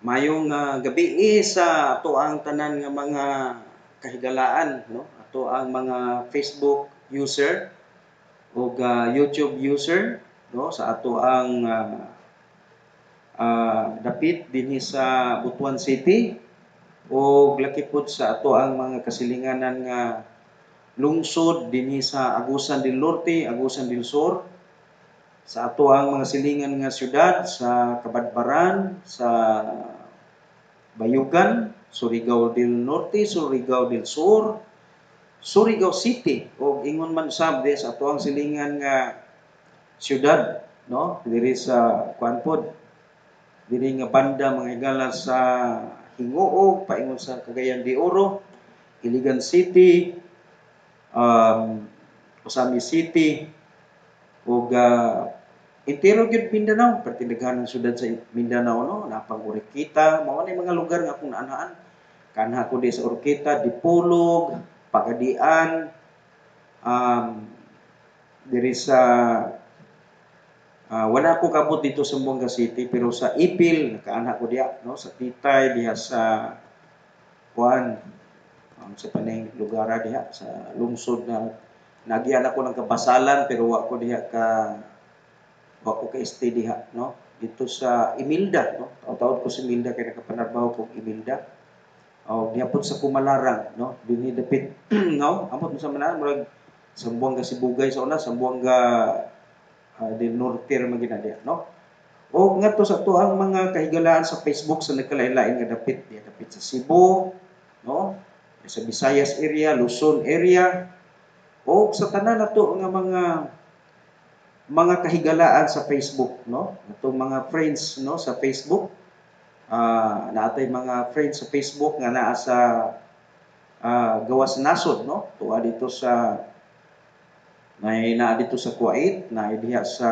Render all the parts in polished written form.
Mayong gabi sa ato ang tanan nga mga kahigalaan, no? Ato ang mga Facebook user o YouTube user, no? Sa ato ang dapit dinhi sa Butuan City o lakipod sa ato ang mga kasilinganan nga lungsod dinhi sa Agusan del Norte, Agusan del Sur, sa ato ang mga silingan nga syudad sa Kabadbaran, sa Bayugan, Surigao del Norte, Surigao del Sur, Surigao City o ingon man sabde sa atuang silingan nga syudad, no? Diri sa kuan diri nga banda mga higala sa Hinguog, paingon sa Cagayan de Oro, Iligan City, Osami City, ug entero gyud Mindanao, perti daghanang syudad sa Mindanao, no? Napang Urikita, mao ni mga lugar nga akong naanaan. Kanha ko di sa Urquita, Dipolog, Pagadian, um, diri sa wala ko kabot dito sa Buanga City pero sa Ipil nakaanha ko diha, no, sa Titay diha sa Juan, sa paning lugar diha sa lungsod na nagian ako ng kabasalan pero wa ko ka stay diha, no, dito sa Imilda, no, taud-taud ko sa Imilda kay nakapanarbaho ko Imilda. Gihapon sa Pumalarang, no, dinhi dapit no, amot sa mana murag Sambuanga Sibugay sa una, Sambuanga del Norte ra man diha, no. O ngadto sa ato ang mga kahigalaan sa Facebook sa nagkalain-lain nga dapit, diha dapit sa Cebu, no, sa Visayas area, Luzon area, o sa tanan nato nga mga kahigalaan sa Facebook, no, atong mga friends, no, sa Facebook. Naatay mga friends sa Facebook nga naa sa gawas nasod, no? Tuwa dito sa naa dito sa Kuwait, naa diha sa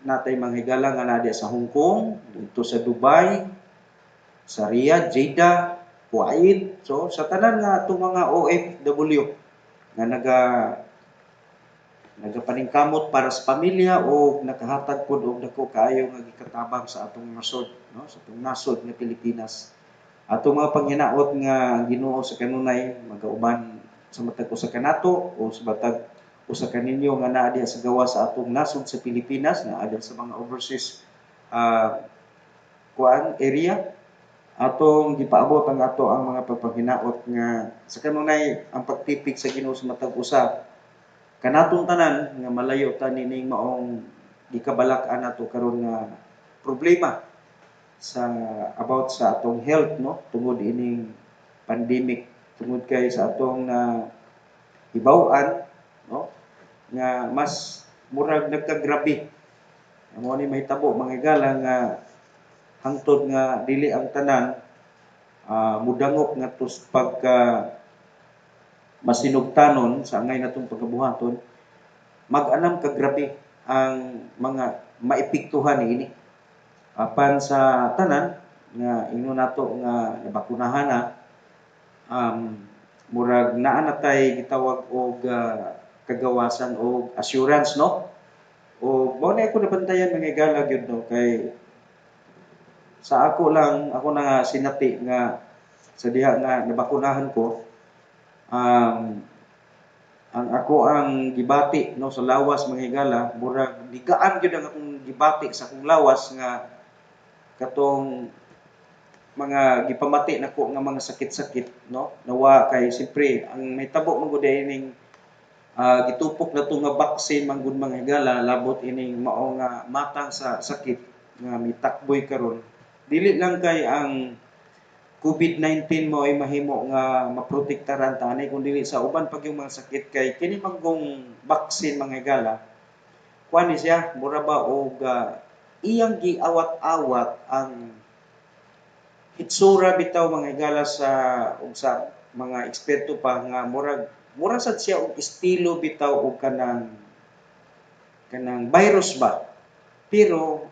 natay mga higala nga naa diha sa Hong Kong, dito sa Dubai, sa Riyadh, Jeddah, Kuwait. So sa tanan nga atong mga OFW nga nagapaningkamot para sa pamilya o nakahatag pod og dako kaayo nga gikatabang sa atong nasod, no? Sa atong nasod nga Pilipinas. Atong mga panghinaot nga ang Ginoo sa kanunay magauban sa matag usa kanato o sa matag usa kaninyo nga naa diha sa gawas sa atong nasod sa Pilipinas, naa diha sa mga overseas area, atong gipaabot ang ato ang mga pagpanghinaot nga sa kanunay ang pagtipik sa Ginoo sa matag usa kanatong tanan nga malayo ta nining maong gikabalak-an nato karon nga problema sa about sa atong health, no, tungod ining pandemic, tungod kay sa atong hibaw-an, no, nga mas murag nagkagrabe. Amo ni mahitabo mga higala nga hangtod nga dili ang tanan mudangop ngadto sa pagka masinugtanon sa angay natong pagkabuhaton, mag-anam kagrabe ang mga maepektuhan niini. Apan sa tanan nga ingon nato nga nabakunahan na, murag naa na tay gitawag og kagawasan o assurance, no? O mao na ako nabantayan mga higala gyud, no, kay sa ako lang ako na nga sinati nga sa diha nga nabakunahan ko, ang ako ang gibati, no, sa lawas mga higala murag bigaan gyud ang akong gibati sa akong lawas nga katong mga gipamati nako nga mga sakit-sakit, no, nawa kay siyempre ang mahitabo man gud ining gitupok na to nga baksin man gud mga higala labot ining mao nga matang sa sakit nga mitakboy karon. Dili lang kay ang COVID-19 mo ay mahimo nga maprotektaran ta ani kundi sa uban pag yung mga sakit kay kini manggong baksin mga higala kuan ni siya mura ba og iyang giawat-awat ang hitsura bitaw mga higala sa ug sa mga eksperto pa nga murag sad siya og estilo bitaw og kanang virus ba. Pero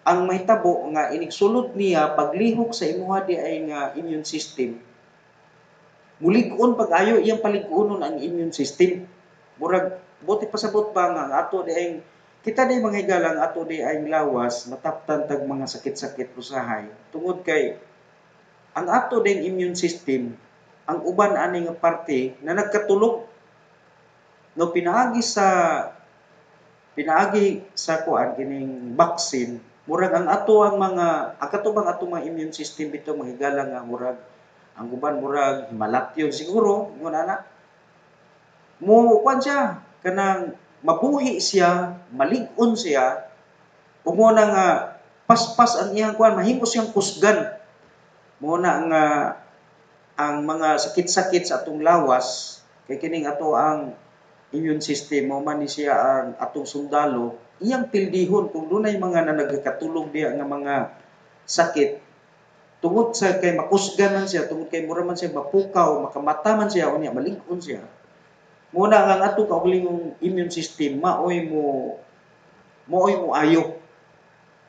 ang mahitabo nga inig sulod niya paglihok sa imuha di ay nga immune system, mulig-on pag-ayo iyang palig-onon ang immune system. Murag buti pasabot pa nga ato di ay Kita di mga higala nga ato di ay lawas mataptan tag mga sakit-sakit usahay tungod kay ang ato din immune system ang uban ani nga parte na nagkatulog no pinaagi sa kuan kining vaccine murag ang katubang ato mga immune system bitaw mahigala nga murag ang uban murag malatyon siguro ingon ana mo kuan siya kanang mabuhi siya malig-on siya ug mo na nga paspas ang iyang kuan mahimo siyang kusgan mo na nga ang mga sakit-sakit sa atong lawas kay kining ato ang immune system mo man ni siya ang atong sundalo iyang pildihon kung dunay mga na nagkatulog diha nga mga sakit tungod sa kay makusgan man siya tungod kay mura man siya mapukaw makamata man siya unya malig-on siya mo na nga ang ato kaugalingong immune system maoy mo ayo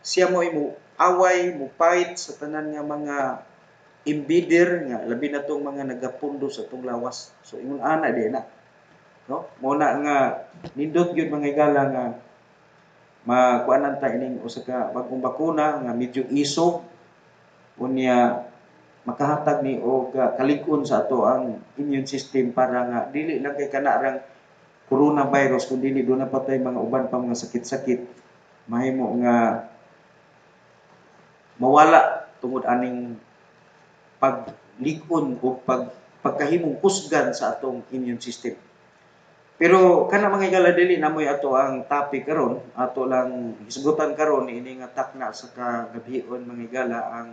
siya mo'y mo away mo fight sa tanan nga mga imbider nga labi na tong mga nagapundo sa tong lawas so ingon ana di na no mo na nga nindot gyud mga higala nga makuanan ta ining usa ka bag-ong bakuna nga medyo isog unya makahatag ni og kalig-on sa ato ang immune system para nga dili lang kay kanarang coronavirus kun dili do na patay mga uban pang mga sakit-sakit mahimo nga mawala tungod aning paglig-on o pagkahimong kusgan sa atong immune system. Pero kana mga higala dili na moy ato ang topic karon, ato lang hisgutan karon ini nga takna sa kagabhion mga higala ang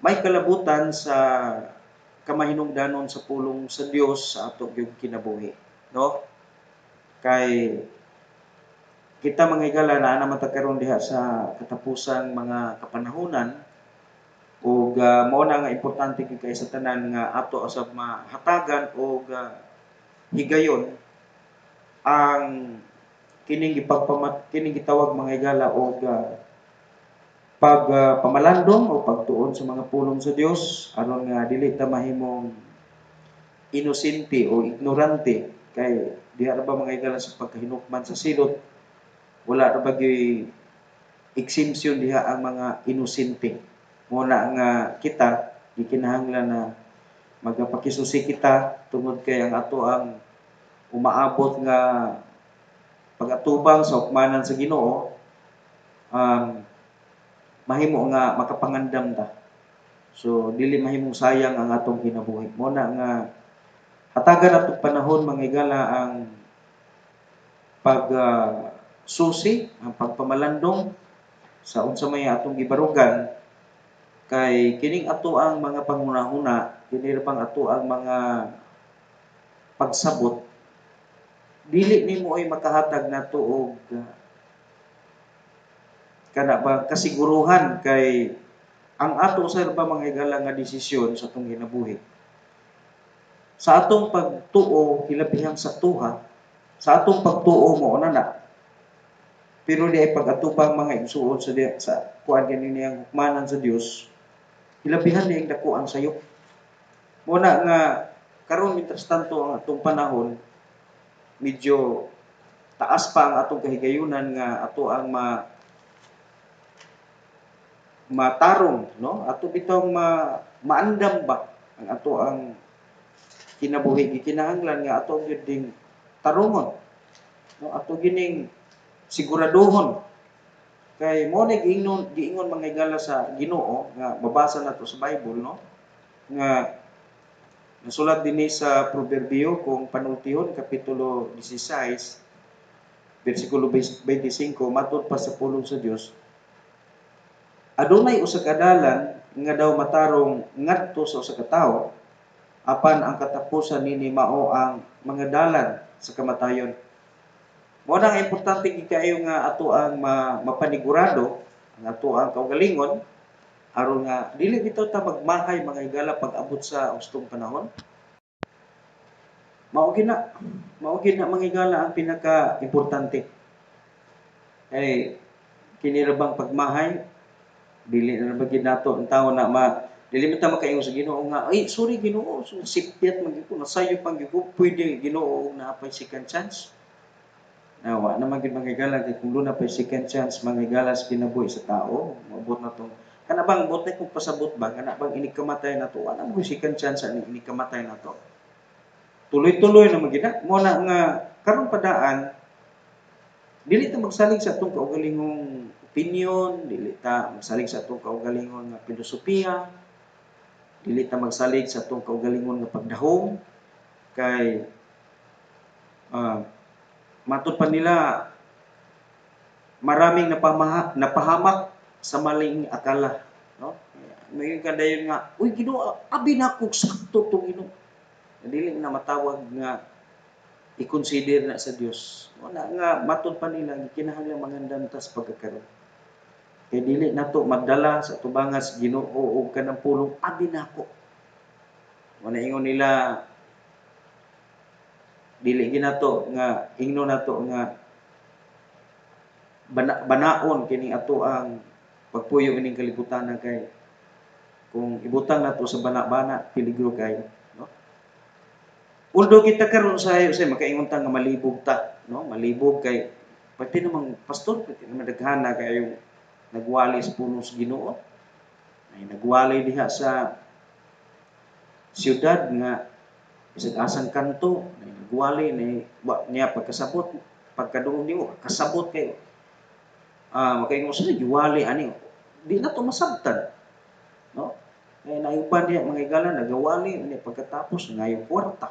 may kalabutan sa kamahinungdanon sa pulong sa Dios sa ato gyud kinabuhi, no? Kay kita mga higala naa naman ta karon diha sa katapusang mga kapanahunan ug mao na nga importante gyud kay sa tanan nga ato usab mahatagan og higayon ang kining gitawag mga higala og pamalandong o pagtuon sa mga pulong sa Dios aron nga dili ta mahimong inosente o ignorante kay diha ra ba mga higala sa pagkahinukman sa silot wala ra ba gyud exemption diha ang mga inosente mo na nga kita gikinahanglan na magpakisusi kita tungod kay ang ato ang umaabot nga pagatubang sa hukmanan sa Ginoo mahimo nga makapangandam ta. So dili mahimong sayang ang atong kinabuhi. Mo na nga hatagan atong panahon mga higala ang susi, ang pagpamalandong sa unsa may atong gibarugan kay kining ato ang mga panghunahuna, kini ra pang ato ang mga pagsabot dili nimo ay makahatag nato og kana ba kasiguruhan kay ang ato sa ba mga higala nga desisyon sa atong kinabuhi sa atong pagtuo hilabihang sa tuha sa atong pagtuo mo na pero di ay pag-atubang mga igsuon sa kuan kanini ang hukmanan sa Dios hilabihan ni ang dako ang sayo mo na nga karon mientras tanto ang atong panahon medyo taas pa ang atong kahigayunan nga ato ang matarong no ato bitaw maandam ba ang ato ang kinabuhi gikinahanglan nga ato gyud ding tarungon no ato gining siguraduhon kay mo ni giingon mga higala sa Ginoo nga mabasa nato sa Bible no nga nasulat dinhi sa Proverbio kung panultihon kapitulo 16 bersikulo 25 matud pa sa pulong sa Dios adunay usa ka dalan nga daw matarong ngadto sa usa ka tawo apan ang katapusan nini mao ang mga dalan sa kamatayon. Mao na nga importante gid kaayo nga ato ang mapanigurado ang ato ang kaugalingon aron nga dili bitaw ta magmahay mga higala pag-abot sa hustong panahon. Mao gid na mga higala ang pinaka-importante. Kay kini ra bang pagmahay dili na ba gid nato ang tawo na dili man ta makaingon sa Ginoo nga ay sorry Ginoo so, sipyat man gyud ko nasayo pang gyud ko pwede Ginoo og naapay second chance Nawa naman gid mga higala kay kung na pa second chance mga higala sa kinabuhi sa tao, maabot na tong kana bang butay kung pasabot ba kana bang ini kamatay na to, ana mo second chance ani ini kamatay na to. Tuloy-tuloy na magina mo na nga karon padaan dili ta magsalig sa atong kaugalingong opinion, dili ta magsalig sa atong kaugalingong nga filosofiya, dili ta magsalig sa atong kaugalingon nga pagdahom kay matud pa nila maraming napahamak sa maling akala, no? May kadayon nga, uy Ginoo, abi na kog sakto tong Ginoo. Dili na matawag nga i-consider na sa Dios. Wala nga matud pa nila kinahanglan mangandam ta sa pagkakaroon. Kay dili nato magdala sa tubangas Ginoo og kanang pulong abi nako. Wala ingon nila dili ginato nga ingno nato nga banaon kini ato ang pagpuyo ining kalibutan kay kung ibutang nato sa bana-bana peligro kay, no? Although kita karon sa makaingon ta nga malibog ta, no? Malibog kay pati namang pastor pati naman daghana kayo nagwali sa punos Ginoo. Ay nagwali diha sa siyudad nga bisag asang kanto, ay nagwali ni niya pagkasabot pagkadungog nimo kasabot kay makaingon sa giwali ani di na to masabtan, no? Kaya naiuban diya mga higala nagawali ni pagkatapos ngayon kwarta.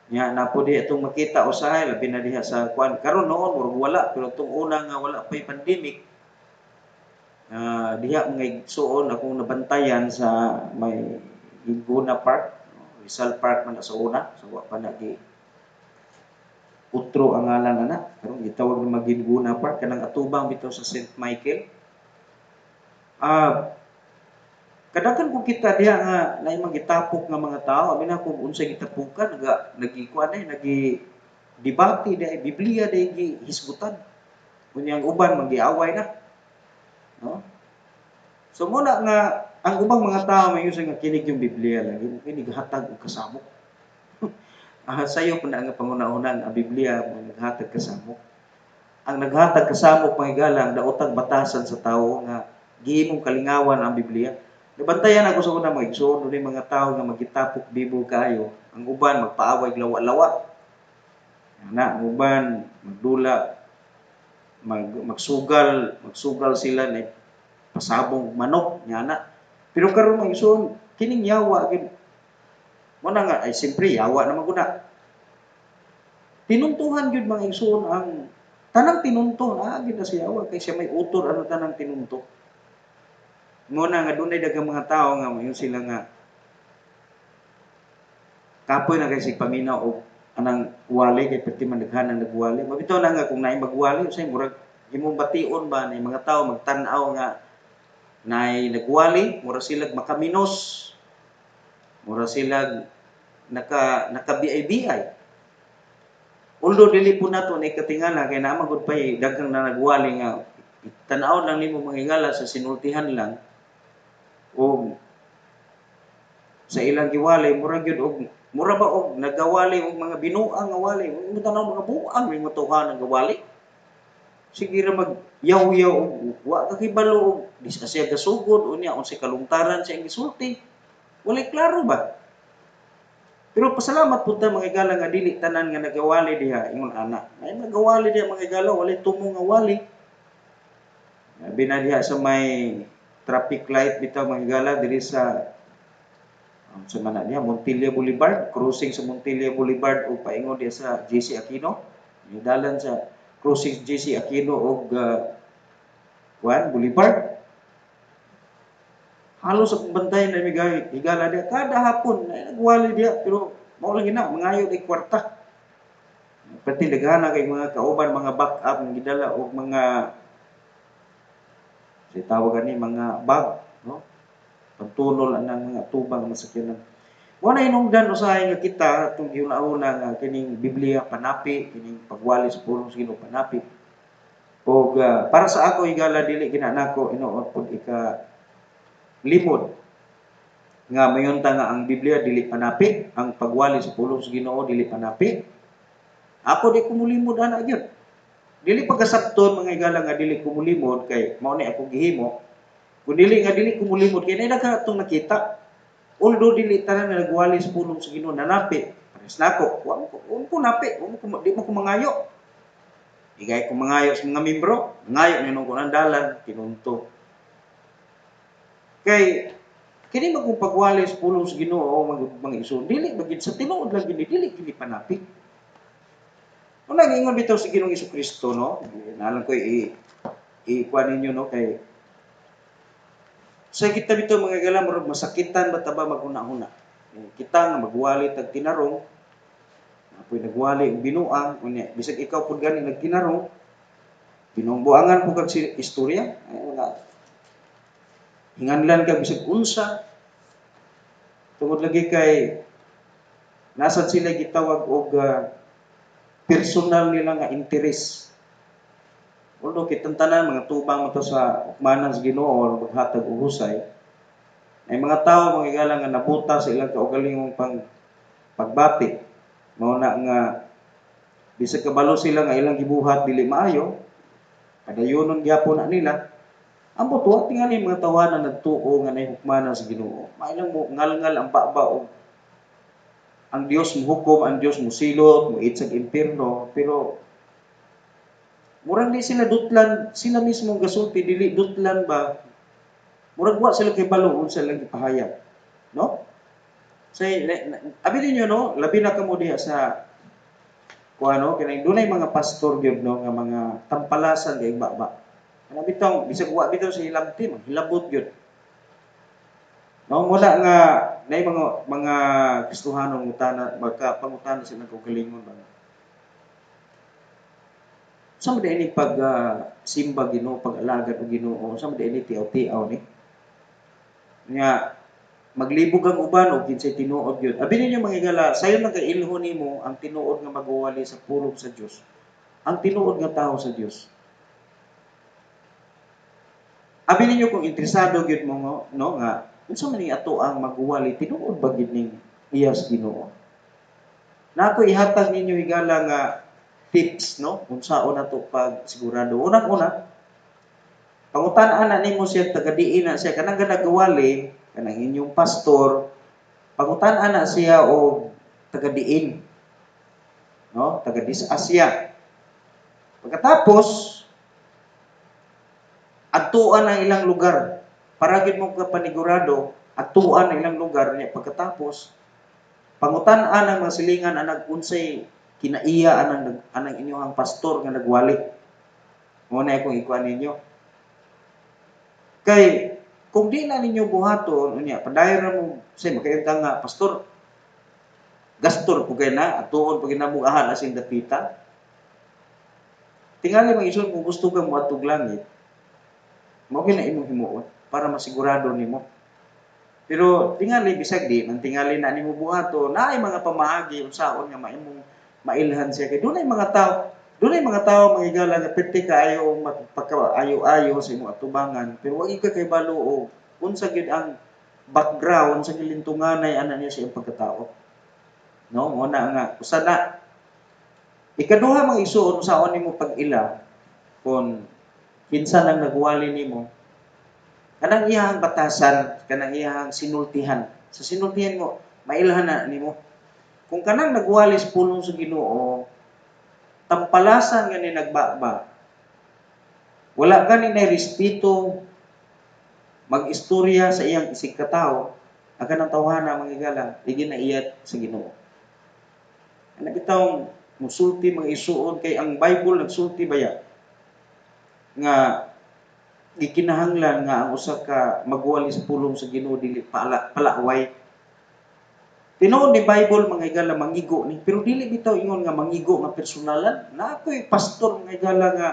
Nya na po diya itong makita usahay labi na diha sa kwan karon noon murag wala pero itong una nga wala pay pandemic diha mga igsuon akong nabantayan sa may Laguna Park, no? Rizal Park man sa una so wa pa na gi Utro ang ngalan ana karon gitawag na Laguna Park kanang atubang bitaw sa St. Michael. Kadaghan kung kita diha nga naay magitapok nga mga tao, abi na kung unsay gitapukan nagikuan nagi debate diha Biblia diha gihisgutan. Kunya ang uban magiaway na, no? So muna nga ang ubang mga tao may nga kinig yung Biblia lagi kini gahatag og kasamok. Sayo po na nga panguna-una ang Biblia naghatag kasamok. Ang naghatag kasamok mga higala ang daotang batasan sa tawo nga gihimong kalingawan ang Biblia. Nabantayan ako sa una mga igsoon ni mga tao nga magitapok bibo kayo, ang uban magpaaway lawa-lawa. Na ang uban magdula magsugal sila ni pasabong manok nyana. Pero karon mga igsoon kining yawa gid mo na nga ay siyempre yawa naman guna. Tinuntuhan gyud mga igsoon ang tanang tinunto gid na si yawa kay siya may utor ano tanang tinunto. Muna nga dunay daghang mga tao nga mayon sila nga kapoy na kay si paminaw og anang wali kay perti man daghanan nagwali. Mabitaw na nga kung naay magwali usay murag imong bation ba ni mga tao magtan-aw nga naay nagwali, mura sila makaminos. Mura sila naka-BI-BI. Although dili po nato ni katingala kay naa magud pay daghang na nagwali nga tan-aw lang nimo mangingala sa sinultihan lang o sa ilang giwali mura gyud og mura ba og nagawali og mga binuang nga wali mo tanaw mga buang may motuhan nga wali sige ra mag yaw-yaw og wa ka kibalo og di siya gasugod unya unsay kalungtaran siya gisulti walay klaro ba pero pasalamat pud ta mga higala nga dili tanan nga nagawali diha ingon ana ay nagawali diha mga higala walay tumo nga wali diha sa may traffic light bitaw mga higala diri sa man niya Montilla Boulevard, crossing sa Montilla Boulevard o paingon diya sa JC Aquino. Dalan sa crossing JC Aquino og Boulevard. Halos sa bantay na higala diya kada hapon nagwali diya pero mao lang ina mangayo di kwarta. Pati daghana kay mga kauban mga backup nga gidala og mga tawag ani mga bag, no? Pagtunol anang mga tubang masakyanan. Mo na hinungdan usahay nga kita atong giuna-una nga kining Biblia panapi, kining pagwali sa pulong sa Ginoo panapi. Og para sa ako higala dili gina nako inuot pud limod nga mayon ta nga ang Biblia dili panapi, ang pagwali sa pulong sa Ginoo dili panapi. Ako di ko mulimod ana gyud. Dili pagkasabton mga higala nga dili ko mulimod kay mao ni ako gihimo. Kung dili nga dili ko mulimod kay nay daghan atong nakita. Although dili tanan na nagwali sa pulong sa Ginoo nanapi. Pares nako, wa ko napi, di mo ko mangayo. Igay ko mangayo sa mga membro, mangayo ninong ko ng dalan, kinunto. Kay kini magkong pagwali sa pulong sa Ginoo mga iso, dili bagid sa tinuod lang gini, dili panapi. Kung nag-ingon bitaw sa Ginoong Jesucristo, no? Nalang ko kuan ninyo, no? Kay sa kita bitaw mga higala, murag masakitan ba taba maguna-una. Kita nga magwali tag tinarong, apoy nagwali og binuang, unya bisag ikaw pud gani nagtinarong, binungbuangan po kag istorya, ay wala. Hinganlan ka bisag unsa, tungod lagi kay nasad sila gitawag og personal nila nga interes. Although kitang tanan mga tubang mo to sa ukmanan sa Ginoo maghatag og husay, ay mga tao mga higala nga nabuta sa ilang kaugalingong pagbati. Mao na nga bisag kabalo sila nga ilang gibuhat dili maayo, padayonon gyapon na nila. Ang buto tingali mga tawanan nagtuo nga nay hukmanan sa Ginoo. Mailang mo ngalngal ang baba og ang Dios muhukom, ang Dios musilot, muit sa impierno, pero murag di sila dutlan, sila mismo gasulti dili dutlan ba? Murag wa sila kay balo unsa lang gipahayag, no? Say abi ninyo no, labi na kamo diha sa kuano kanang dunay mga pastor gyud no nga mga tampalasan kay baba. Ano bitaw bisag wa bitaw sa ilang team, hilabot gyud. No, muna nga nay mga Kristohanong utana pangutana sila kung kalingon ba. Sa mo ini pag simba Ginoo, pag-alagad og Ginoo, sa mo ini tiaw-tiaw ni. Nga maglibog ang uban og kinsay tinuod gyud. Abi ninyo mga higala, sayon lang kay ilhon nimo ang tinuod nga magwali sa pulong sa Dios. Ang tinuod nga tawo sa Dios. Abi ninyo kung interesado gyud mo no nga unsa man ni ato ang magwali tinuod ba gid ning iyas Ginoo. Nako ihatag ninyo higala nga tips no kung saon nato pag sigurado. Unang-una, pangutan-an na nimo siya taga-diin na siya kanang nagawali kanang inyong pastor, pangutan-an na siya og taga-diin. No, taga-Asya. Pagkatapos adtuan ang ilang lugar. Para gid mo ka panigurado, adtuan ang ilang lugar niya pagkatapos pangutan-an ang mga silingan anang unsay kinaiya anang inyong pastor nga nagwali. Mo na akong ikuan ninyo. Kay kung di na ninyo buhaton unya padayon ra mo say makainta nga pastor gastor po kay na atuon pag ginabugahan asin dapita. Tingali mag-isod kung gusto kang moadtog langit. Mao na imong himuon para masigurado nimo. Pero tingali bisag di man tingali na nimo buhaton naay mga pamaagi unsaon nga maimong mailhan siya kay dunay mga tao mga higala nga perti kaayo magpakaayo-ayo sa imong atubangan pero wa gyud kay balo og unsa gyud ang background sa gilintunganay ana niya sa iyang pagkatao. No, mo na nga usa na ikaduha mga isuon unsaon nimo pag-ila kon kinsa nang nagwali nimo kanang iyang batasan, kanang iyang sinultihan. Sa sinultihan mo mailhan na nimo. Kung kanang nagwali sa pulong sa Ginoo, tampalasan nga ni nagbaba. Wala gani na respeto mag-istorya sa iyang isig katao, ang kanang tawhana mga higala, ligi na iyat sa Ginoo. Ano bitawng musulti mga isuon kay ang Bible nagsulti baya nga gikinahanglan nga ang usa ka magwali sa pulong sa Ginoo dili palaway. Tinuod ni Bible mga higala mangigo ni pero dili bitaw ingon nga mangigo nga personalan. Naakoy pastor mga higala nga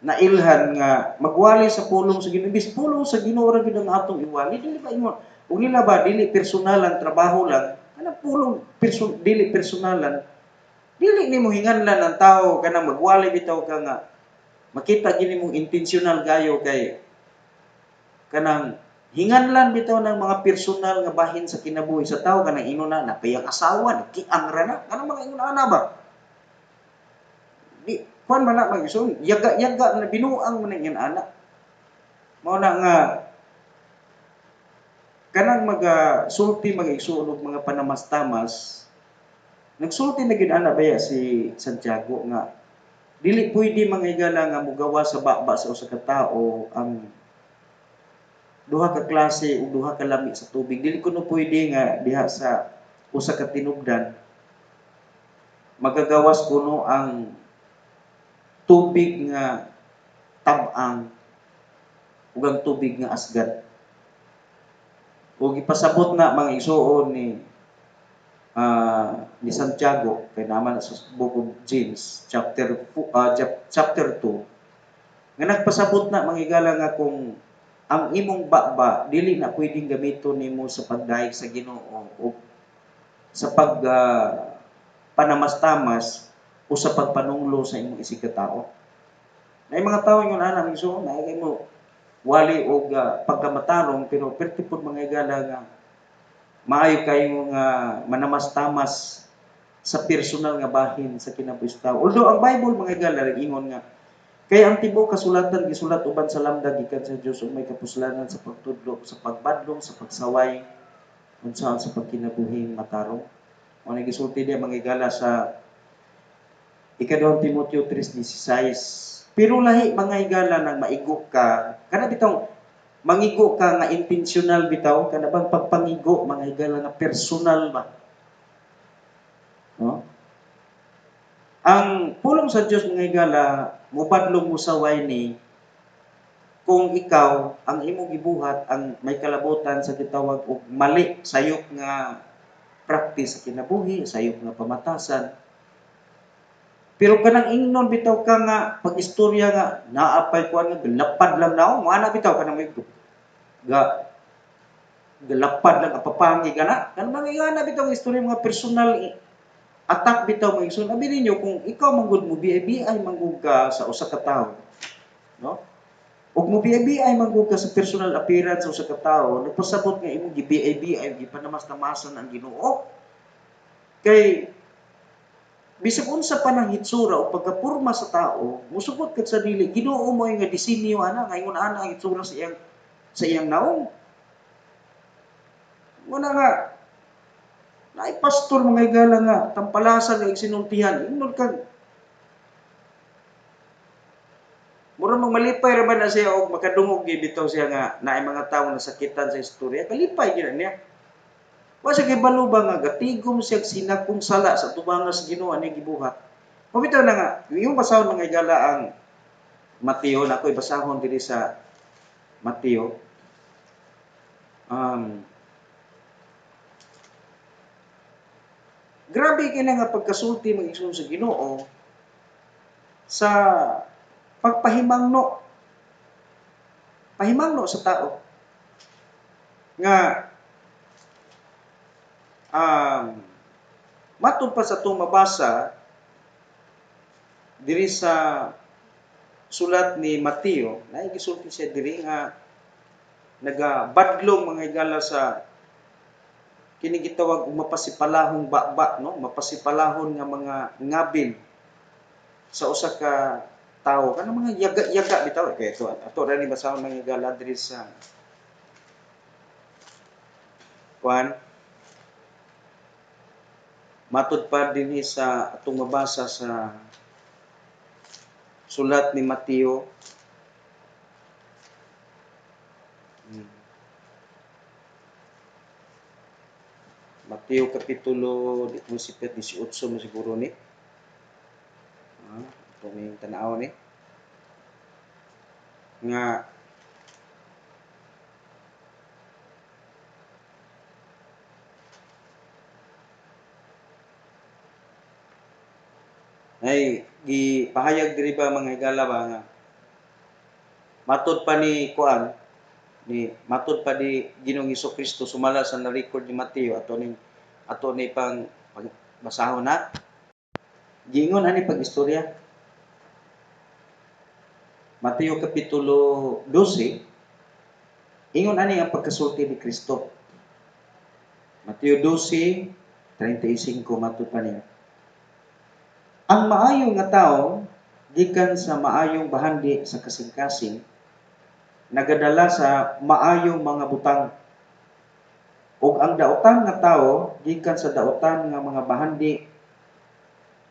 nailhan nga magwali sa pulong sa Ginoo. Bis pulong sa Ginoo ra gyud ang atong iwali dili ba ingon ug nila ba dili personalan trabaho lang kanang pulong dili personalan dili nimo hinganlan ang tao kanang magwali bitaw ka nga makita gini mong intentional gayo kay kanang hinganlan bitaw ng mga personal nga bahin sa kinabuhi sa tao kanang inuna napayang asawa nakiang ra na kanang mga inuna ba Di kuan man na mag-igsoon, yaga-yaga na binuang man ang anak. Mao na nga kanang sulti mag-igsoon og mga panamastamas, nagsulti na gid ana baya si Santiago nga dili pwede manghigala nga mogawa sa baba sa usa ka tawo ang duha ka klase o duha ka lami sa tubig. Dili kuno pwede nga diha sa usa ka tinubdan magagawas kuno ang tubig nga tab-ang ug ang tubig nga asgat. Ug ipasabot na mga igsoon ni Santiago kay naman sa Book of James chapter 2 nga nagpasabot na manghigala nga kung ang imong baba dili na pwedeng gamiton nimo sa pagdayeg sa Ginoo o sa panamastamas o sa pagpanunglo sa imong isig ka tawo. May mga tawo ingon ana igsoon na mo wali og pagkamatarong pero perti pud manghigala nga maayo kayo nga manamastamas sa personal nga bahin sa kinabuhis tawo. Although ang Bible mga igala ingon nga kay ang tibuok kasulatan gisulat uban sa lamdag gikan sa Dios ug may kapuslanan sa pagtudlo, sa pagbadlong, sa pagsaway unsaon sa pagkinabuhing matarong. Mao ni gisulti diha mga igala sa ika-2 Timoteo 3:16. Pero lahi mga igala nang maigo ka, kana bitong mangigo ka nga intentional bitaw, kana bang pagpangigo mga igala nga personal ba? No? Ang pulong sa Dios mga igala, mubadlong mo sa way ni kung ikaw ang imong gibuhat ang may kalabutan sa gitawag og mali sayop nga practice sa kinabuhi, sayop nga pamatasan. Pero kanang ingnon bitaw ka nga pag-istorya nga naapay kuan nga lapad lang daw, mo ana bitaw kanang may galapad lang apapangi kana. Kanang mga ingana bitaw nga istorya mga personal attack bitaw mga igsoon. Abi ninyo kung ikaw manggod mo BI manggod ka sa usa ka tawo, no? Ug mo BI manggod ka sa personal appearance sa usa ka tawo, nagpasabot nga imong gi-BI gipanamastamasan ang Ginoo. Kay bisag unsa pa nang hitsura o pagkaporma sa tao, musugot kag sa dili Ginoo mo nga disenyo ana nga ingon ana ang hitsura sa iyang naong. Muna nga naay pastor mga igala nga tampalasan nga sinultihan ingnon kag mura malipay ra ba na siya og makadungog gyud bitaw siya nga naay mga tawo nasakitan sa istorya kalipay gyud niya. Wa siya gibalo ba nga gatigom siya sinakong sala sa tubangas Ginoo ani gibuhat. Mabitaw na nga yung basahon mga igala ang Mateo na ako'y basahon diri sa Mateo. Grabe kina nga pagkasulti mga igsoon sa Ginoo sa pagpahimangno sa tao nga matud pa sa itong mabasa diri sa sulat ni Mateo, naigisulti siya diri nga nagabadlong mga igala sa kini gitawag og mapasipalahong baba, no? Mapasipalahon nga mga ngabil sa usa ka tawo. Kanang mga yaga-yaga bitaw kay ito ato ra ni basahon mga igala diri sa kuan matud pa dinhi sa atong mabasa sa sulat ni Mateo. Mateo kapitulo 18 mo siguro ni. Ito may tanaw ni. Nga ay gipahayag diri ba mga igala ba nga matud pa ni kuan matud pa di Ginoong Hesukristo sumala sa na-record ni Mateo ato ni pang basahon na giingon ani pag-istorya Mateo kapitulo 12 ingon ani ang pagkasulti ni Kristo. Mateo 12:35 matud pa niya. Ang maayo nga tawo gikan sa maayong bahandi sa kasing-kasing nagadala sa maayong mga butang, ug ang daotan nga tawo gikan sa daotan nga mga bahandi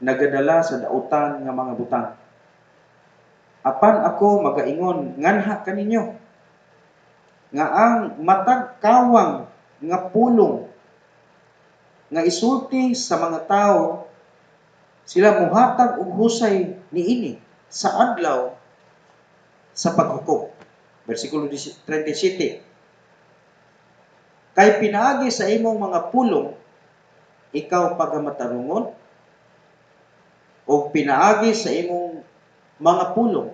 nagadala sa daotan nga mga butang. Apan ako magaingon nganha kaninyo nga ang matag kawang nga pulong nga isulti sa mga tawo sila muhatag og husay niini sa adlaw sa paghukom. Bersikulo 37. Kay pinaagi sa imong mga pulong ikaw pagamatarungon o pinaagi sa imong mga pulong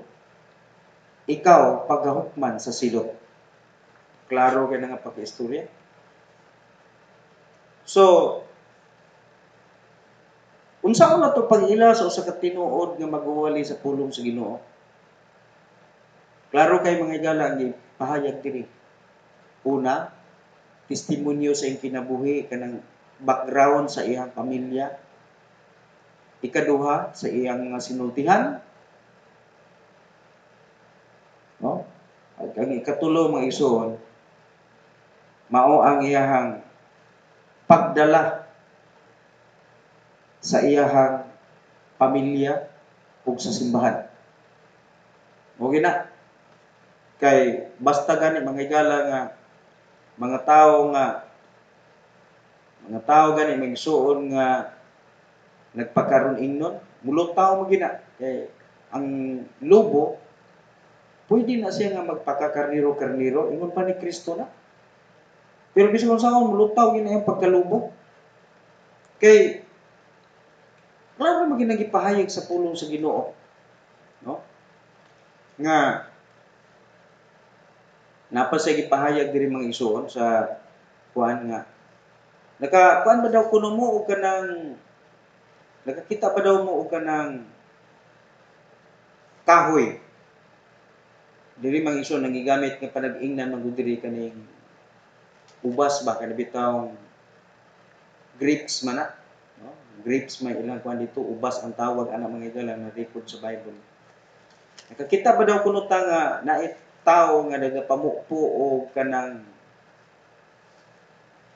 ikaw paghahukman sa silot. Klaro ka na nga pag-istorya. So, unsaon na to pag-ila sa usa ka tinuod nga magwali sa pulong sa Ginoo? Klaro kay mga igala ang pahayag diri. Una, testimonyo sa iyang kinabuhi kanang background sa iyang pamilya. Ikaduha, sa iyang sinultihan. No? At ang ikatulo mga igsoon, mao ang iyahang pagdala sa iyahang pamilya ug sa simbahan. Mo gina kay basta gani mga igala nga mga tao gani magsuon nga nagpakaron ingnon, mulutaw mo gina kay ang lobo pwede na siya nga magpakakarniro-karniro ingon pa ni Kristo na. Pero bisan kung saan mulutaw gina yung pagkalubo. Kay klaro mo ginang gipahayag sa pulong sa Ginoo, no? Nga napa sa gipahayag diri mga igsoon sa kuan nga kuan ba daw kuno mo og kanang nakakita pa daw mo og kanang kahoy. Diri mga igsoon nagigamit nga panag-ingnan man diri kaning ubas ba kana bitaw grapes man na, no? Grapes may ilang kuan dito ubas ang tawag ana mga igala na record sa Bible. Nakakita ba daw kuno ta nga naay tawo nga nagapamukpo og kanang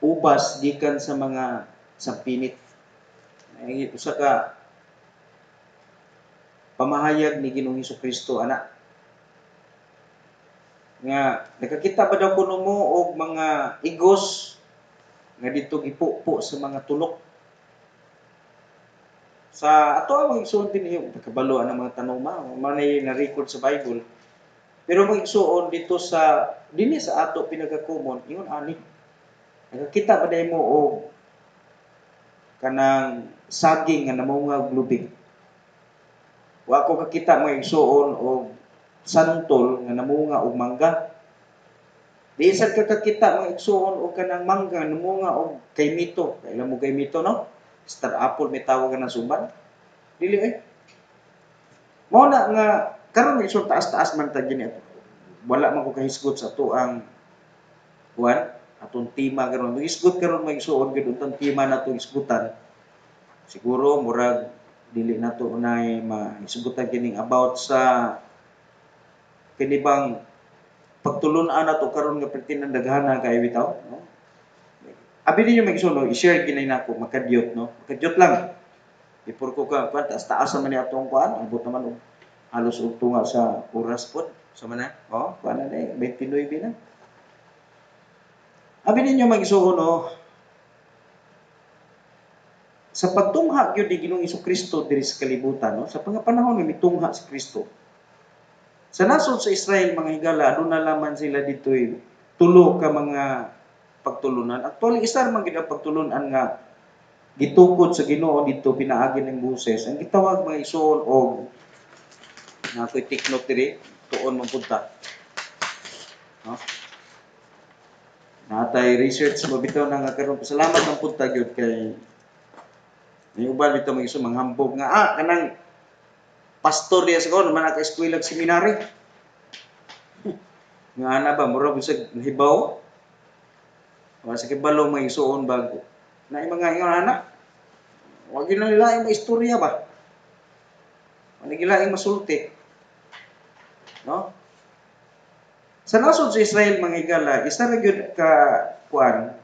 ubas gikan sa mga sampinit. Ay usa ka pamahayag ni Ginoong Hesukristo ana nga nakakita ba daw kuno mo og mga igos nga dito gipupo sa mga tulok. Sa ato ang igsoon din yung kabalo ang mga tanoma, manay na record sa Bible. Pero mga igsoon dito sa dinhi sa ato pinaka-common ingon ani. Nakakita ba day mo og kanang saging nga namungag lubig. Wa ko kakita mga igsoon og santol nga namunga og mangga. Di sad ka kakita mga igsoon og kanang mangga namunga og kaymito. Kailan mo kaymito no? Star apple may tawag na suban. Dili mao na nga karon may taas-taas man ta gini ato. Wala man ko kahisgot sa ato ang kuan atong tema karon. Isgot karon may igsoon gid untang tema nato isgutan. Siguro murag dili nato unay mahisgutan kining about sa kini bang pagtulun-an nato karon nga pertinang daghana kay bitaw, no? Abi ninyo mag-igsoon, i-share ginay nako makadyot, no? Makadyot lang. Before ko ka kuan taas-taas man ni atong kuan, abot naman og halos og tunga sa oras pod. Sa man na? Oh, kuan na 29 na. Abi ninyo mag-igsoon, no? Sa pagtungha gyud ni Ginoong Hesukristo diri sa kalibutan, no? Sa panahon nga mitungha si Kristo. Sa nasod sa Israel mga higala aduna lamang sila ditoy tulo ka mga pagtulunan. Actually isa man gid ang pagtulunan nga gitukod sa Ginoo dito pinaagi ng Moses. Ang gitawag mga igsoon og na ako'y take note diri tuon man punta. No? Natay research mo bitaw na nga karon pasalamat ang punta gyud kay may uban bitaw mga igsoon manghambog nga kanang pastor diya sa kon man ka eskwela ug seminary. Nga ana ba mura bisag hibaw. Wa sa kibalo mga igsoon bago. Na mga ingon ana. Wa gyud nila ang istorya ba. gilaing masulti. No? Sa nasod sa Israel mga higala, isa ra gyud ka kuan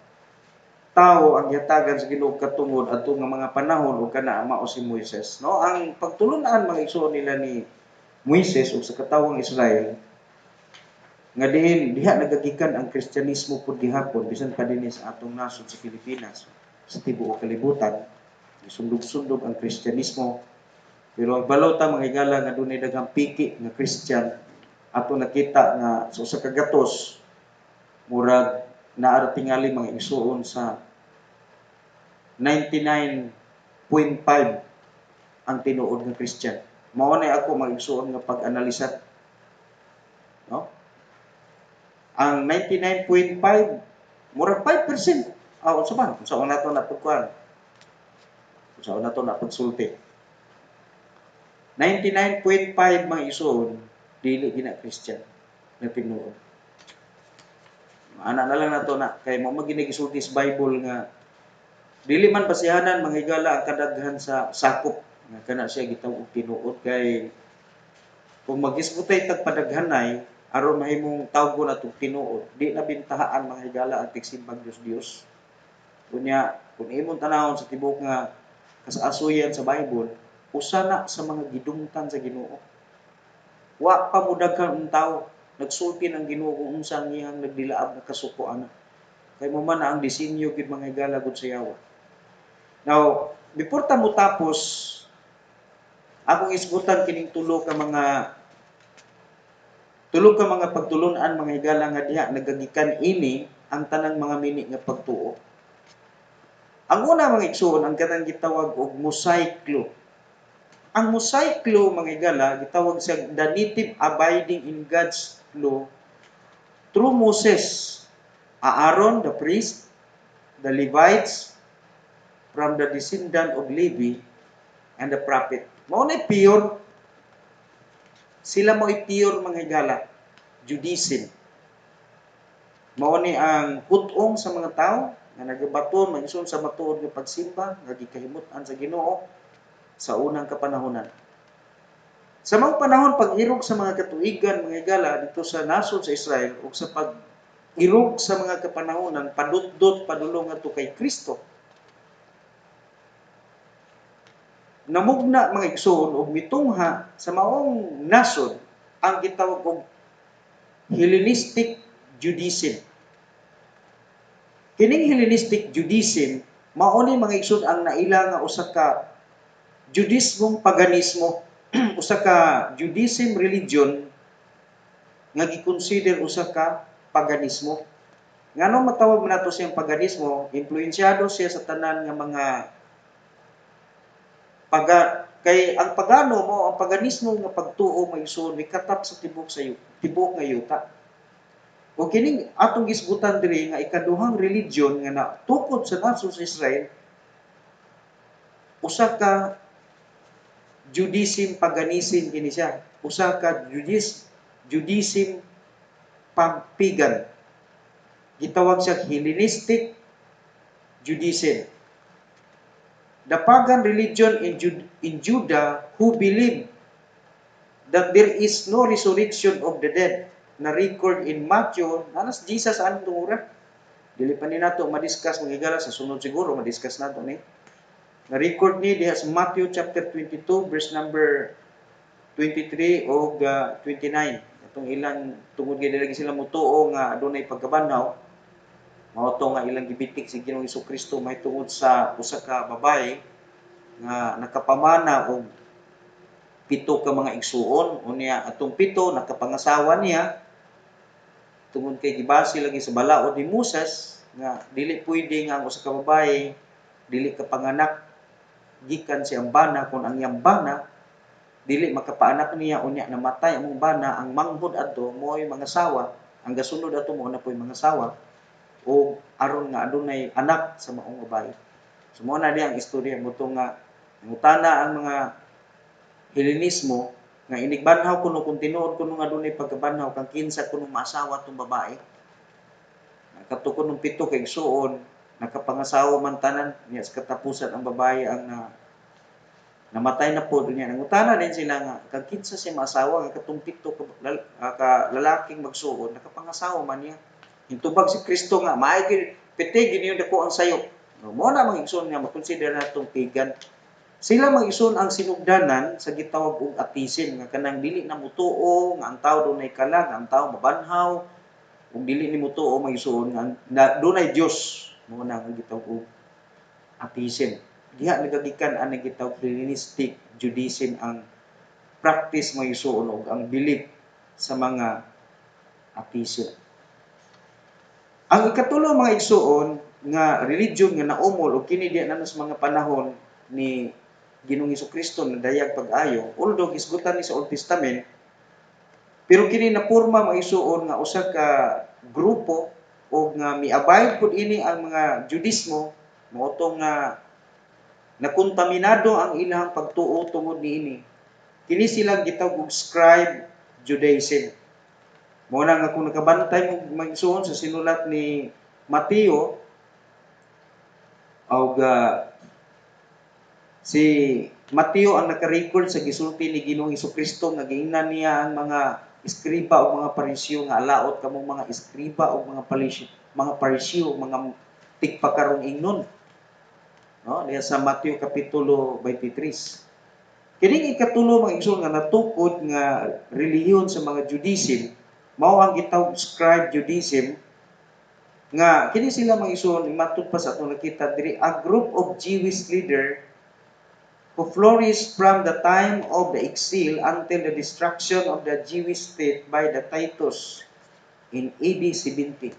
tao ang yatagan sa Ginoo katungod adto nga mga panahon ug kana mao si Moises. No, ang pagtulunan mga igsoon nila ni Moises ug sa katawang Israel nga diha nagagikan ang Kristyanismo pud gihapon bisan pa dinhi sa atong nasod sa Pilipinas sa tibuok kalibutan gisundog-sundog ang Kristyanismo. Pero ang balota mga higala nga dunay daghang piki nga Christian ato nakita nga sa usa ka gatos murag naa tingali mga igsoon sa 99.5 ang tinuod nga Christian. Mao na ako mga igsoon nga pag-analisa. No? Ang 99.5 murag 5%. Unsa man? Unsa nato na pagkuan? Unsa nato na pagsulti? 99.5 mga igsoon dili gina Christian na tinuod. Ana na lang nato na kay mo maginigisulti sa Bible nga dili man basihanan mga higala ang kadaghan sa sakop nga kana siya gitawag og tinuod kay kung magisgutay tag padaghanay aron mahimong tawgon atong tinuod di na bintahaan mga higala ang tigsimbang Dios. Kunya kung imong tanawon sa tibuok nga kasasuyan sa Bible usa na sa mga gidungtan sa Ginoo. Wa pa mo daghan ang tawo nagsulti ng Ginoo kung unsa ang iyang nagdilaab nga kasuko ana. Kay mo man ang disenyo gid mga higala gud sa yawa. Now, before ta mo tapos akong isgutan kining tulo ka mga pagtulon-an mga higala nga diha nagagikan ini ang tanang mga mini nga pagtuo. Ang una mga igsoon ang kanang gitawag og Mosaic law. Ang Mosaic law mga higala gitawag sa the native abiding in God's law through Moses, Aaron the priest, the Levites from the descendant of Levi and the prophet. Mao na pure. Sila mo pure mga higala. Judaism. Mao ni ang putong sa mga tao nga nagabaton magison sa matuod nga pagsimba nga gikahimut-an sa Ginoo sa unang kapanahonan. Sa mga panahon pag-irog sa mga katuigan mga higala dito sa nasod sa Israel ug sa pag-irog sa mga kapanahonan padutdot padulong ngadto kay Kristo. Namugna mga igsoon og mitungha sa maong nasod ang gitawag og Hellenistic Judaism. Kining Hellenistic Judaism mao ni mga igsoon ang naila nga usa ka Judaismong paganismo, usa ka Judaism religion nga gi-consider usa ka paganismo. Ngano matawag man nato siyang paganismo? Influensyado siya sa tanan nga mga kay ang pagano mo ang paganismo nga pagtuo may igsoon mikatap sa tibuok nga yuta. O kining atong gisgutan diri nga ikaduhang religion nga natukod sa nasod sa Israel usa ka Judaism paganism kini siya. Usa ka Judaism pagan. Gitawag siya Hellenistic Judaism. The pagan religion in Judah who believe that there is no resurrection of the dead na record in Matthew, nanas Jesus anong tungura? Dili pa ni nato madiscuss mga higala sa sunod siguro madiscuss nato ni. Na record ni diha sa Matthew chapter 22 verse number 23 o 29. Atong ilang tungod gid lagi sila mutuo nga adunay pagkabanhaw. Mao to nga ilang gibitik si Ginoong Hesukristo mahitungod sa usa ka babae nga nakapamana og 7 ka mga igsuon unya atong 7 nakapangasawa niya tungod kay gibase lagi sa balaod ni Moses nga dili pwede nga ang usa ka babae dili ka panganak gikan siyang bana kung ang iyang bana dili makapaanak niya unya namatay ang bana ang manghod adto mo'y mga sawa ang gasunod ato mo na po'y mga sawa o aron nga adunay anak sa maong babae. So mo na di ang istorya mo nga ngutana ang mga Hellenismo nga inigbanhaw kuno kung tinuod kuno nga adunay pagkabanhaw kang kinsa kuno maasawa tong babae. Katukon ng 7 kay igsuon nakapangasawa man tanan niya sa katapusan ang babae ang Namatay na po niya. Nangutana din sila nga, kag kinsa siya maasawa, nga katong pito ka lalaking magsuod, nakapangasawa man niya. Hintubag si Kristo nga, maay piti gini dako ang sayo. No, mo na mga igsoon nga makonsider natong pagan. Sila mga igsoon ang sinugdanan sa gitawag og atheism nga kanang dili na mutuo nga ang tawo dunay kalag, ang tawo mabanhaw, ug dili ni mutuo mga igsoon nga dunay Dios. Mo na ang gitawag og atheism. Diha nagagikan ang gitawag Hellenistic Judaism ang practice mga igsoon og ang belief sa mga atheism. Ang ikatulo mga igsoon nga religion nga naumol o kini diya na sa mga panahon ni Ginoong Hesukristo na dayag pag-ayo, although gisgutan ni sa Old Testament, pero kini naporma mga igsoon nga usa ka grupo o nga miabide pud ini ang mga Judismo mootong nga nakontaminado ang ilang pagtuo tungod niini. Kini silang gitawag og scribe Judaism. Mo na nga kung nakabantay mo magsuon sa sinulat ni Mateo og si Mateo ang naka-record sa gisulti ni Ginoong Hesukristo nga giingnan niya ang mga iskriba o mga parisyo nga alaot kamong mga iskriba o mga parisyo, mga tigpakarong ingnon. No, diya sa Mateo kapitulo 23. Kining ikatulo mga igsoon nga natukod nga relihiyon sa mga Judaism mao ang gitawag scribe Judaism nga kini sila mga igsoon matud pa sa atong nakita diri a group of Jewish leader who flourished from the time of the exile until the destruction of the Jewish state by the Titus in AD 70.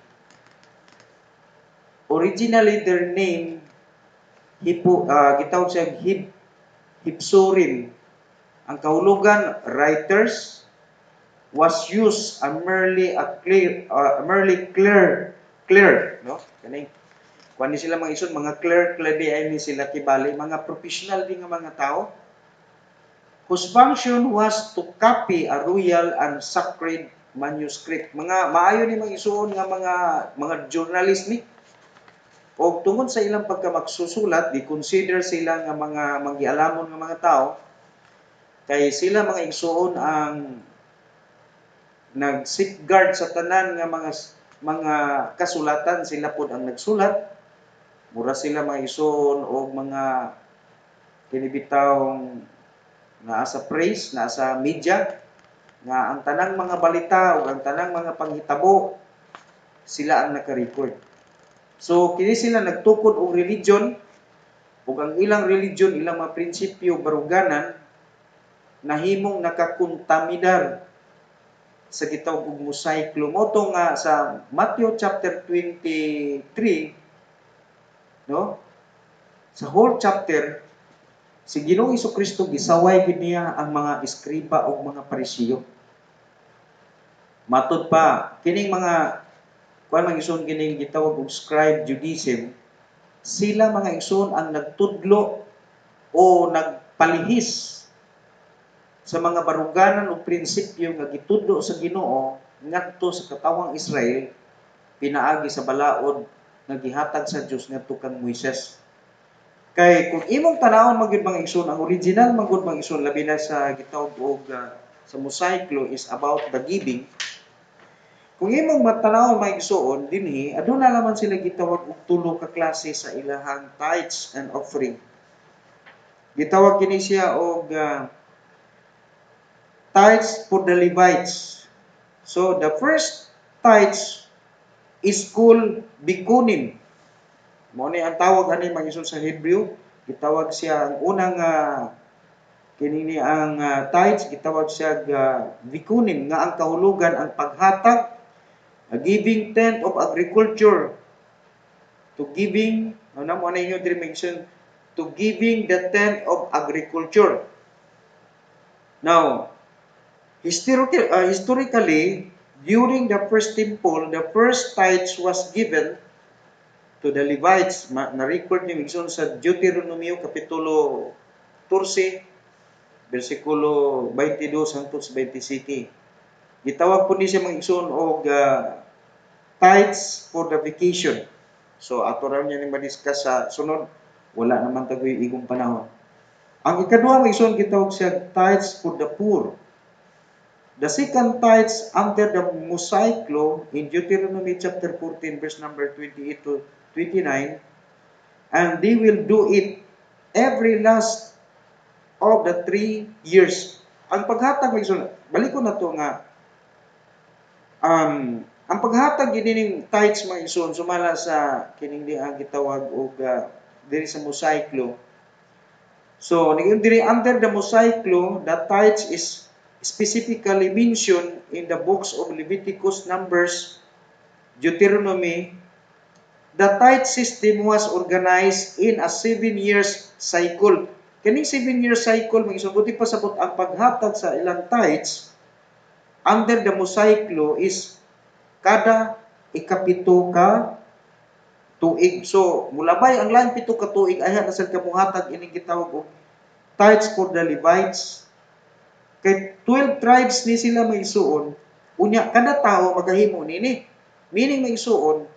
Originally their name gitawag siya Hipsurim. Ang kahulugan writers was used merely clear, no? Kaning kuan sila mga ison mga clerk labi ay ni sila kibali mga professional din nga mga tao whose function was to copy a royal and sacred manuscript. Mga maayo ni mga isuon nga mga journalist ni o tungod sa ilang pagka magsusulat, di-consider sila nga mga manggialamon nga mga tao kay sila mga igsuon ang nag-safeguard sa tanan nga mga kasulatan, sila pod ang nagsulat. Mura sila mga igsoon o mga kinibitawng nasa praise, nasa media nga ang tanang mga balita o ang tanang mga panghitabo sila ang naka-record. So kini sila nagtukod og religion ug ang ilang religion, ilang mga prinsipyo baruganan nahimong nakakontaminadar sa gitawag og mosaiklo. Moto nga sa Matthew chapter 23, no? Sa whole chapter, si Ginoong Hesukristo gisaway gid niya ang mga eskriba o mga parisiyo. Matud pa, kining mga kuan mga igsoon kining gitawag og scribe Judaism, sila mga igsoon ang nagtudlo o nagpalihis sa mga baruganan o prinsipyo nga gitudlo sa Ginoo ngadto sa katawang Israel pinaagi sa balaod nga gihatag sa Dios ngadto kang Moises. Kay kung imong tanawon magyud mga igsoon ang original magud mga igsoon labi na sa gitawag og sa Mosaic law is about the giving. Kung imong matanawon mga igsoon dinhi aduna naman sila gitawag og tulo ka klase sa ilahang tithes and offering. Gitawag kini siya og tithes for the Levites. So the first tithes is called bikunim. Mao ni ang tawag ani mga igsoon sa Hebreo, gitawag siya ang unang kini ang tithes gitawag siya bikunim nga ang kahulugan ang paghatag, giving tenth of agriculture to giving ano mo na inyo mention to giving the tenth of agriculture. Now, historically, during the first temple, the first tithes was given to the Levites. Na-record ni Migson sa Deuteronomio Kapitulo 14, versikulo 22 hangtod sa 27. Gitawag po ni siya mga igsoon og tithes for the vacation. So, ato raw niya ni madiscuss sa sunod, wala naman tagoy igong panahon. Ang ikaduha maigsoon gitawag siya tithes for the poor. The second tithes under the Mosaic law in Deuteronomy chapter 14 verse number 28 to 29, and they will do it every last of the 3 years. Ang paghatag maigsoon, balik ko na to nga ang paghatag gining tithes maigsoon sumala sa kining di ang gitawag og diri sa Mosaic law. So, diri under the Mosaic law, the tithes is specifically mentioned in the books of Leviticus, Numbers, Deuteronomy. The tithe system was organized in a 7 years cycle. Kining 7 year cycle, mag-isubuti pa sabot ang paghatag sa ilang tithes under the Mosaic law is kada ikapito ka tuig. So, mulabay ang lain pito ka tuig ay na sa kamuhatag ining gitawag og tithes for the Levites. Kay 12 tribes ni sila may isuon, unya kada tao magahimo nini. Meaning may isuon,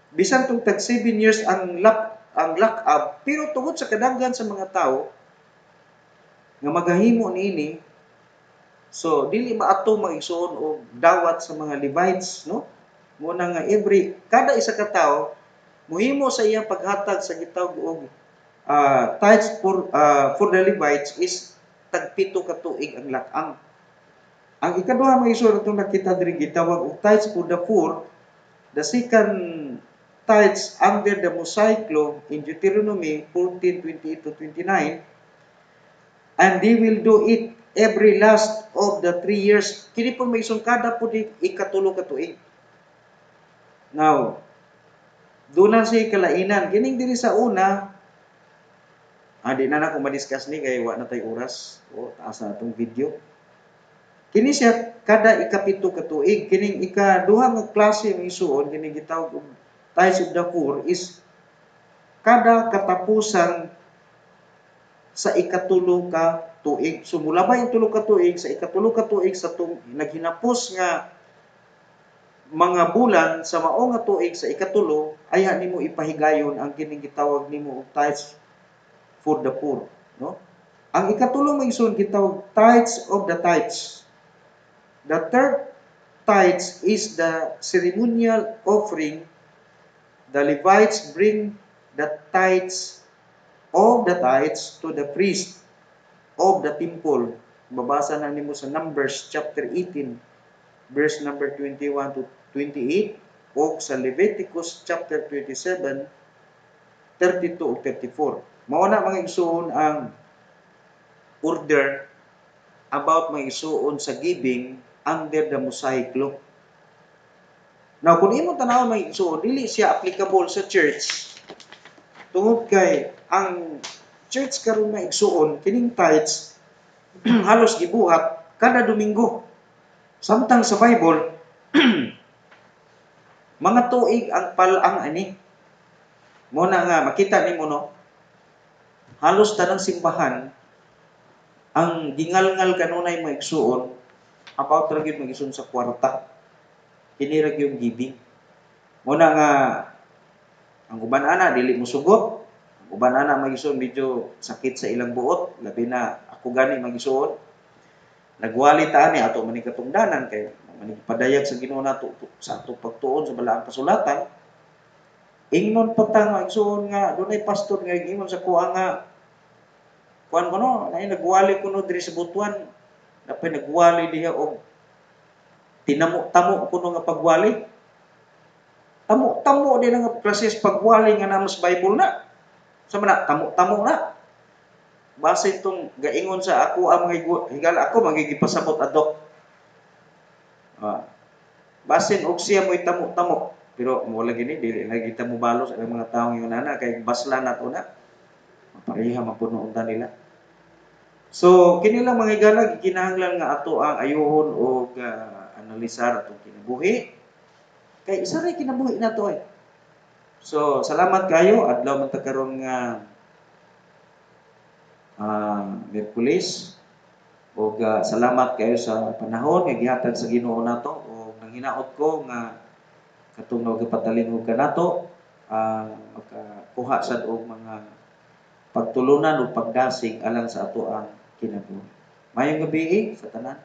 bisan tong tag 7 years ang lock-up, pero tungod sa kadaghan sa mga tao nga magahimo nini, so dili maato mag-isuon og dawat sa mga Levites, no? Muna nga kada isa ka tawo muhimo sa iyang paghatag sa gitawag og tithes for the Levites is tagpito ka tuig ang lakang. Ang ikaduha may isura itong nakita diri gitawag og tithes for the poor. The second tithes under the Mosaic law in Deuteronomy 14:28 to 29, and they will do it every last of the 3 years. Kini po may isong kada po di ikatulo ka tuig. Now, doon na siya kalainan. Kining diri sa una, di na ako madiscuss ni kay wa na tay oras. Taas na itong video. Kini siya kada ikapito ka tuig. Kining ikaduha nga klase ng isuon, kini gitawag og tithes of the poor is kada katapusan sa ikatulo ka tuig. So mula ba yung tulo ka tuig sa ikatulo ka tuig sa naghinapos nga mga bulan sa mao nga tuig sa ikatulo, ay nimo ipahigayon ang kining gitawag nimo og tithes for the poor, no? Ang ikatulo may isuon gitawag tithes of the tithes. The third tithes is the ceremonial offering. The Levites bring the tithes of the tithes to the priest of the temple. Babasa na nimo sa Numbers chapter 18 verse number 21 to 28 o sa Leviticus chapter 27 32 ug 34. Mao na mga igsuon ang order about mga igsuon sa giving under the Mosaic law. Now, kung imo tanaw mga igsuon, dili siya applicable sa church. Tungod kay ang church karon na igsuon, kining tithes halos gibuhat kada Domingo. Samtang sa Bible, mga tuig ang palang ani. Muna nga makita nimo no. Halos tanang simbahan ang gingalngal kanunay maigsuon about ra gyud maigsuon sa kwarta. Kini ra gyud giving. Muna nga ang uban ana dili mo sugot. Ang uban ana maigsuon medyo sakit sa ilang buot, labi na ako gani maigsuon. Nagwali ta ani ato man katungdanan kay manigpadayag sa Ginoo nato sa ato pagtuon sa balaang kasulatan. Ingnon patang igsuon nga dunay pastor nga ingon sa kuha nga kuan kuno nay nagwali kuno diri sa Butuan. Dapat nagwali diha og tinamo-tamo kuno nga pagwali. Tamo-tamo din nga klase pagwali nga namos Bible na. Sa man tamo-tamo na. Base itong gaingon sa ako ang mga higala ako magigipasabot adok. Basin og siya mo'y tamo-tamo. Pero wala gini dili lagi ta mo balos ang mga tawo nga nana kay basla na to na. Pareha mapuno unta nila. So kini lang mga higala gikinahanglan nga ato ang ayuhon og analisar atong kinabuhi. Kay isa ray kinabuhi nato ay. So salamat kayo adlaw man ta karon nga Miyerkules og salamat kayo sa panahon nga gihatag sa Ginoo nato og nanghinaot ko nga katong nagpatalingog kanato makakuha sad og mga pagtulunan o pagdasig alang sa ato ang kinabuhi. Mayong gabi sa tanan.